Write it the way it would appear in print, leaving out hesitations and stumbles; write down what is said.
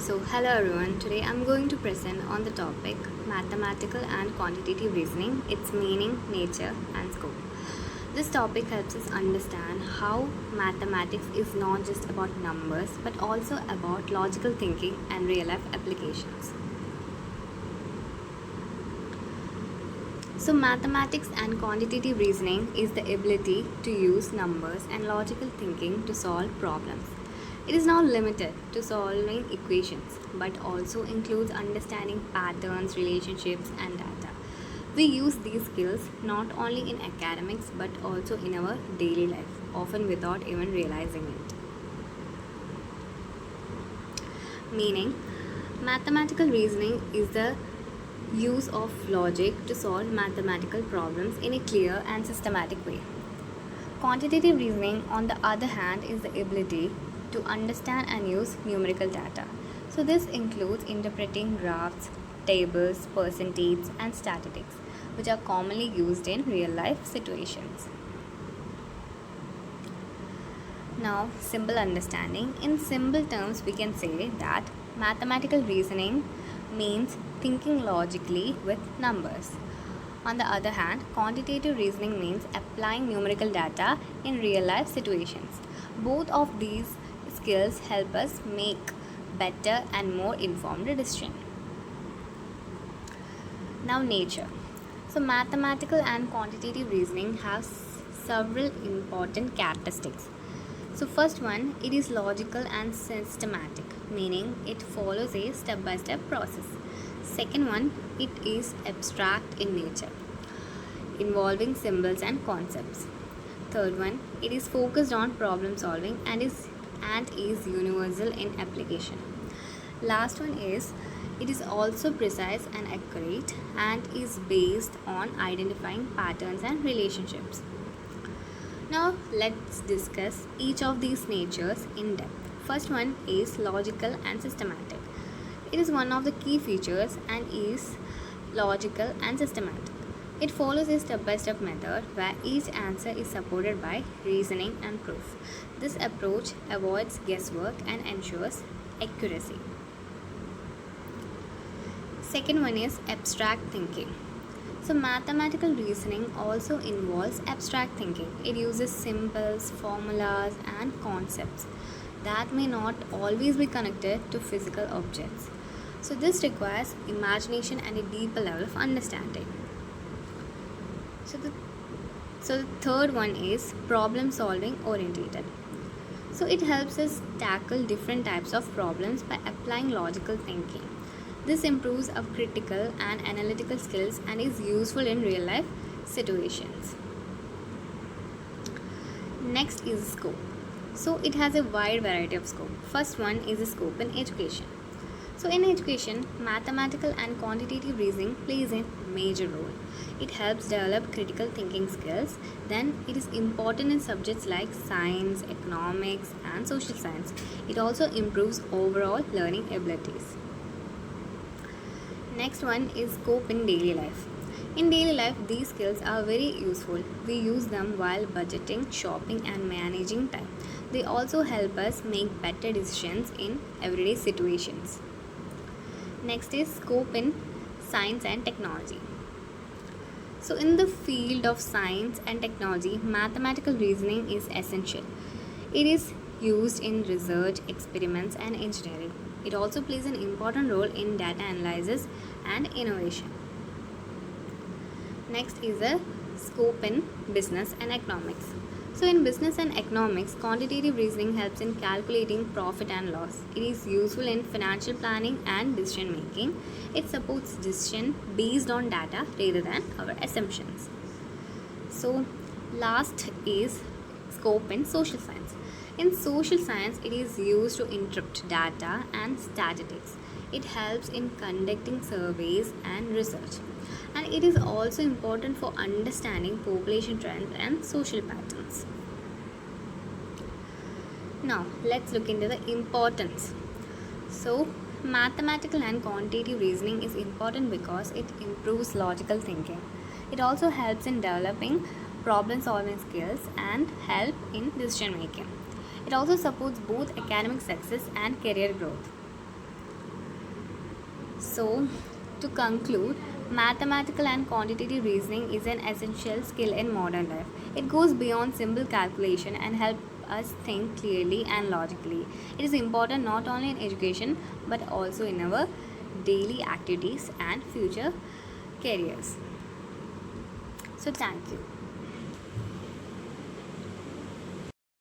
Hello everyone. Today I'm going to present on the topic mathematical and quantitative reasoning, its meaning, nature, and scope. This topic helps us understand how mathematics is not just about numbers but also about logical thinking and real life applications. Mathematics and quantitative reasoning is the ability to use numbers and logical thinking to solve problems. It is not limited to solving equations but also includes understanding patterns, relationships, and data. We use these skills not only in academics but also in our daily life, often without even realizing it. Meaning, mathematical reasoning is the use of logic to solve mathematical problems in a clear and systematic way. Quantitative reasoning, on the other hand, is the ability to understand and use numerical data. So, this includes interpreting graphs, tables, percentages, and statistics, which are commonly used in real life situations. Now, simple understanding. In simple terms, we can say that mathematical reasoning means thinking logically with numbers. On the other hand, quantitative reasoning means applying numerical data in real life situations. Both of these skills help us make better and more informed decisions. Now, nature. Mathematical and quantitative reasoning have several important characteristics. First one, it is logical and systematic, meaning it follows a step-by-step process. Second one, it is abstract in nature, involving symbols and concepts. Third one, it is focused on problem solving and is universal in application. Last one is it is also precise and accurate and is based on identifying patterns and relationships. Now let's discuss each of these natures in depth. First one is logical and systematic. It is one of the key features and is logical and systematic. It follows a step-by-step method where each answer is supported by reasoning and proof. This approach avoids guesswork and ensures accuracy. Second one is abstract thinking. Mathematical reasoning also involves abstract thinking. It uses symbols, formulas, and concepts that may not always be connected to physical objects. This requires imagination and a deeper level of understanding. The third one is problem solving oriented. It helps us tackle different types of problems by applying logical thinking. This improves our critical and analytical skills and is useful in real life situations. Next is scope. It has a wide variety of scope. First one is the scope in education. In education, mathematical and quantitative reasoning plays a major role. It helps develop critical thinking skills. Then it is important in subjects like science, economics, and social science. It also improves overall learning abilities. Next one is scope in daily life. In daily life, these skills are very useful. We use them while budgeting, shopping, and managing time. They also help us make better decisions in everyday situations. Next is scope in science and technology. In the field of science and technology, mathematical reasoning is essential. It is used in research, experiments, and engineering. It also plays an important role in data analysis and innovation. Next is a scope in business and economics. In business and economics, quantitative reasoning helps in calculating profit and loss. It is useful in financial planning and decision making. It supports decision based on data rather than our assumptions. Last is scope in social science. In social science, it is used to interpret data and statistics. It helps in conducting surveys and research. And it is also important for understanding population trends and social patterns. Now, let's look into the importance. Mathematical and quantitative reasoning is important because it improves logical thinking. It also helps in developing problem solving skills and help in decision making. It also supports both academic success and career growth. So, to conclude, mathematical and quantitative reasoning is an essential skill in modern life. It goes beyond simple calculation and helps us think clearly and logically. It is important not only in education but also in our daily activities and future careers. So, thank you.